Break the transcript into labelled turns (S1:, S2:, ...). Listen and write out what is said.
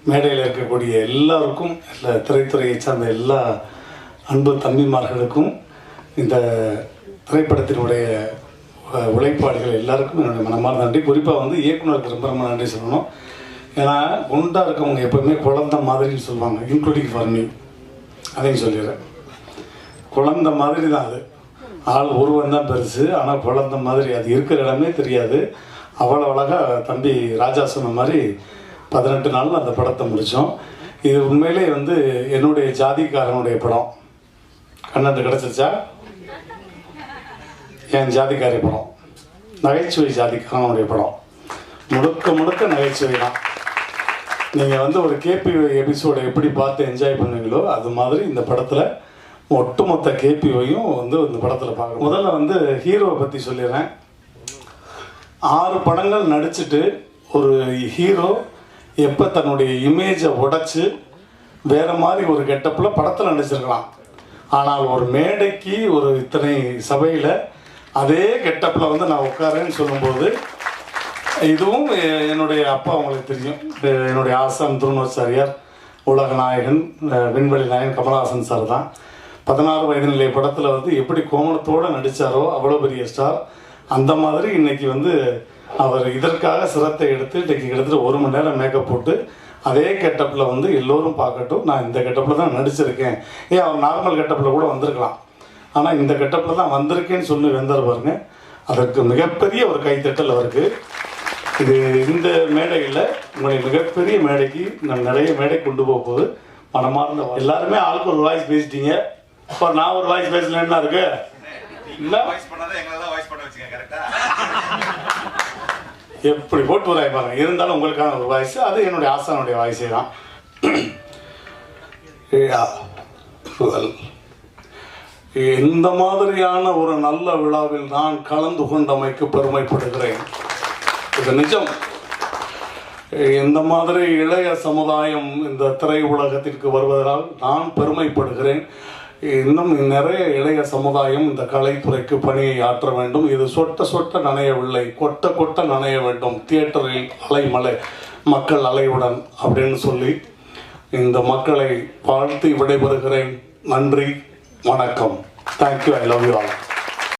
S1: மேடையில் இருக்கக்கூடிய எல்லாருக்கும், திரைத்துறையை சார்ந்த எல்லா அன்பு தம்பிமார்களுக்கும், இந்த திரைப்படத்தினுடைய உழைப்பாளிகள் எல்லாருக்கும் என்னுடைய மனமார்ந்த நன்றி. குறிப்பாக வந்து இயக்குனருக்கு ரொம்ப ரொம்ப நன்றி சொல்லணும். ஏன்னா குண்டா இருக்கவங்க எப்போவுமே குழந்தை மாதிரின்னு சொல்லுவாங்க, இன்க்ளூடிங் ஃபார் மீ. அதையும் சொல்லிடுறேன், குழந்தை மாதிரி தான் அது. ஆள் உருவம் தான் பெருசு, ஆனால் குழந்தை மாதிரி அது இருக்கிற இடமே தெரியாது. அவ்வளோ அழகாக தம்பி ராஜா சொன்ன மாதிரி 18 நாளில் அந்த படத்தை முடித்தோம். இது உண்மையிலே வந்து என்னுடைய ஜாதிக்காரனுடைய படம். கண்ணாண்டு கிடச்சிருச்சா? என் ஜாதிக்காரி படம், நகைச்சுவை ஜாதிக்காரனுடைய படம், முழுக்க முழுக்க நகைச்சுவை தான். நீங்கள் வந்து ஒரு கேபி எபிசோடை எப்படி பார்த்து என்ஜாய் பண்ணுவீங்களோ அது மாதிரி இந்த படத்தில் ஒட்டுமொத்த கேபிஓயும் வந்து இந்த படத்தில் பார்க்கணும். முதல்ல வந்து ஹீரோவை பற்றி சொல்லிடுறேன். 6 படங்கள் நடிச்சுட்டு ஒரு ஹீரோ எப்போ தன்னுடைய இமேஜை உடைச்சி வேறு மாதிரி ஒரு கெட்டப்பில் படத்தில் நடிச்சிருக்கலாம். ஆனால் ஒரு மேடைக்கு ஒரு இத்தனை சபையில் அதே கெட்டப்பில் வந்து நான் உட்காரேன்னு சொல்லும்போது, இதுவும் என்னுடைய அப்பா அவங்களுக்கு தெரியும், என்னுடைய ஆசான் திருநூற்சாரியார், உலக நாயகன், விண்வெளி நாயகன் கமலஹாசன் சார் தான். 16 வயது நிலை படத்தில் வந்து எப்படி கோமணத்தோடு நடித்தாரோ அவ்வளோ பெரிய ஸ்டார். அந்த மாதிரி இன்றைக்கி வந்து அவர் இதற்காக சிரத்தை எடுத்து இன்றைக்கி கிட்டத்தட்ட 1 மணி நேரம் மேக்கப் போட்டு அதே கெட்டப்பில் வந்து எல்லோரும் பார்க்கட்டும், நான் இந்த கெட்டப்பில் தான் நடிச்சிருக்கேன். அவர் நார்மல் கெட்டப்பில் கூட வந்திருக்கலாம், ஆனால் இந்த கெட்டப்பில் தான் வந்திருக்கேன்னு சொல்லி வந்தார் பாருங்க. அதற்கு மிகப்பெரிய ஒரு கைத்தட்டல் அவருக்கு. இது இந்த மேடையில் உங்களை மிகப்பெரிய மேடைக்கு நான் நிறைய மேடை கொண்டு போக போகுது. மனமார்ந்த எல்லாருமே ஆளுக்கு ஒரு வாய்ஸ் பேசிட்டீங்க. இப்போ நான் ஒரு வாய்ஸ் பேசலன்னா இருக்கு எப்படி போட்டு வராய் பாருங்க. இருந்தாலும் உங்களுக்கான ஒரு வாய்ஸ், அது என்னுடைய ஆசானுடைய வாய்ஸே தான். இந்த மாதிரியான ஒரு நல்ல விழாவில் நான் கலந்து கொண்டமைக்கு பெருமைப்படுகிறேன். இது நிஜம். இந்த மாதிரி இளைய சமுதாயம் இந்த திரை உலகத்திற்கு வருவதால் நான் பெருமைப்படுகிறேன். இன்னும் நிறைய இளைய சமுதாயம் இந்த கலைத்துறைக்கு பணியை ஆற்ற வேண்டும். இது சொட்ட சொட்ட நனையவில்லை, கொட்ட கொட்ட நனைய வேண்டும். தியேட்டரில் அலைமலை, மக்கள் அலையுடன் அப்படின்னு சொல்லி இந்த மக்களை வாழ்த்தி விடைபெறுகிறேன். நன்றி, வணக்கம். Thank you. I love you all.